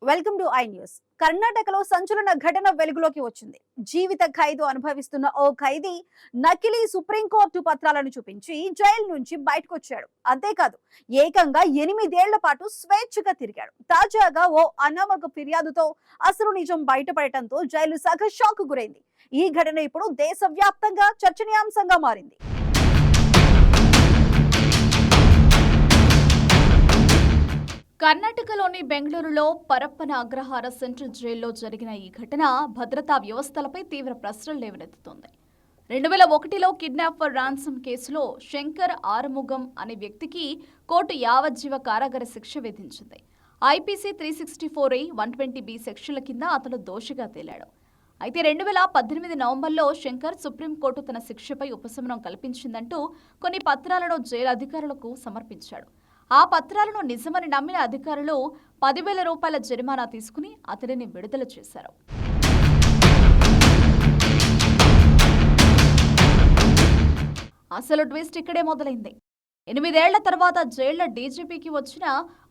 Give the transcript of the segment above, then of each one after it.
Welcome to I news. కర్ణాటకలో సంచలన ఘటన వెలుగులోకి వచ్చింది. జీవిత ఖైదు అనుభవిస్తున్న ఓ ఖైదీ నకిలీ సుప్రీంకోర్టు పత్రాలను చూపించి జైలు నుంచి బయటకొచ్చాడు. అంతేకాదు, ఏకంగా 8 ఏళ్ల పాటు స్వేచ్ఛగా తిరిగాడు. తాజాగా ఓ అనామక ఫిర్యాదుతో అసలు నిజం బయటపడటంతో జైలు శాఖ షాక్ గురైంది. ఈ ఘటన ఇప్పుడు దేశవ్యాప్తంగా చర్చనీయాంశంగా మారింది. కర్ణాటకలోని బెంగళూరులో పరప్పన అగ్రహార సెంట్రల్ జైల్లో జరిగిన ఈ ఘటన భద్రతా వ్యవస్థలపై తీవ్ర ప్రశ్నలు లేవనెత్తుతోంది. 2001లో కిడ్నాప్ ఫర్ రాన్సమ్ కేసులో శంకర్ ఆరుముగం అనే వ్యక్తికి కోర్టు యావజ్జీవ కారాగార శిక్ష విధించింది. ఐపీసీ 364A, 120B సెక్షన్ల కింద అతను దోషిగా తేలాడు. అయితే 2018 నవంబర్లో శంకర్ సుప్రీంకోర్టు తన శిక్షపై ఉపశమనం కల్పించిందంటూ కొన్ని పత్రాలను జైలు అధికారులకు సమర్పించాడు. ఆ పత్రాలను నిజమని నమ్మిన అధికారులు 10,000 రూపాయల జరిమానా తీసుకుని అతడిని విడుదల చేశారు. అసలు ట్విస్ట్ ఇక్కడే మొదలైంది. 8 ఏళ్ల తర్వాత జైళ్ల డీజీపీకి వచ్చిన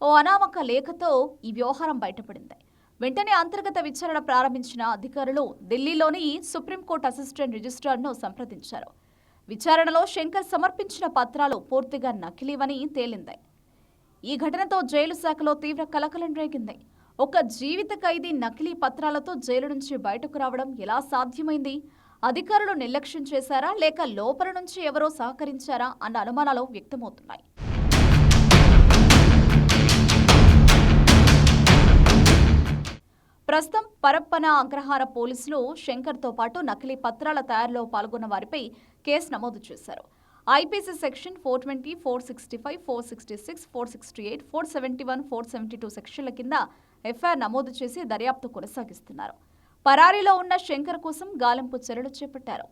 ఓ అనామక లేఖతో ఈ వ్యవహారం బయటపడింది. వెంటనే అంతర్గత విచారణ ప్రారంభించిన అధికారులు ఢిల్లీలోని సుప్రీంకోర్టు అసిస్టెంట్ రిజిస్ట్రార్ను సంప్రదించారు. విచారణలో శంకర్ సమర్పించిన పత్రాలు పూర్తిగా నకిలీవని తేలింది. ఈ ఘటనతో జైలు శాఖలో తీవ్ర కలకలం రేగింది. ఒక జీవిత ఖైదీ నకిలీ పత్రాలతో జైలు నుంచి బయటకు రావడం ఎలా సాధ్యమైంది? అధికారులు నిర్లక్ష్యం చేశారా, లేక లోపల నుంచి ఎవరో సహకరించారా అన్న అనుమానాలు వ్యక్తమవుతున్నాయి. ప్రస్తుతం పరప్పన అగ్రహార పోలీసులు శంకర్తో పాటు నకిలీ పత్రాల తయారీలో పాల్గొన్న వారిపై కేసు నమోదు చేశారు. ఐపీసీ సెక్షన్ 420, 465, 466, 468, 471, 472 సెక్షన్ల కింద ఎఫ్ఐఆర్ నమోదు చేసి దర్యాప్తు కొనసాగిస్తున్నారు. పరారీలో ఉన్న శంకర్ కోసం గాలింపు చర్యలు చేపట్టారు.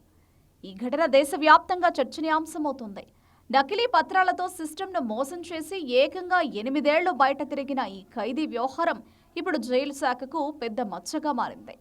ఈ ఘటన దేశవ్యాప్తంగా చర్చనీయాంశమవుతోంది. నకిలీ పత్రాలతో సిస్టమ్ను మోసం చేసి ఏకంగా 8 ఏళ్లు బయట తిరిగిన ఈ ఖైదీ వ్యవహారం ఇప్పుడు జైలు శాఖకు పెద్ద మచ్చగా మారింది.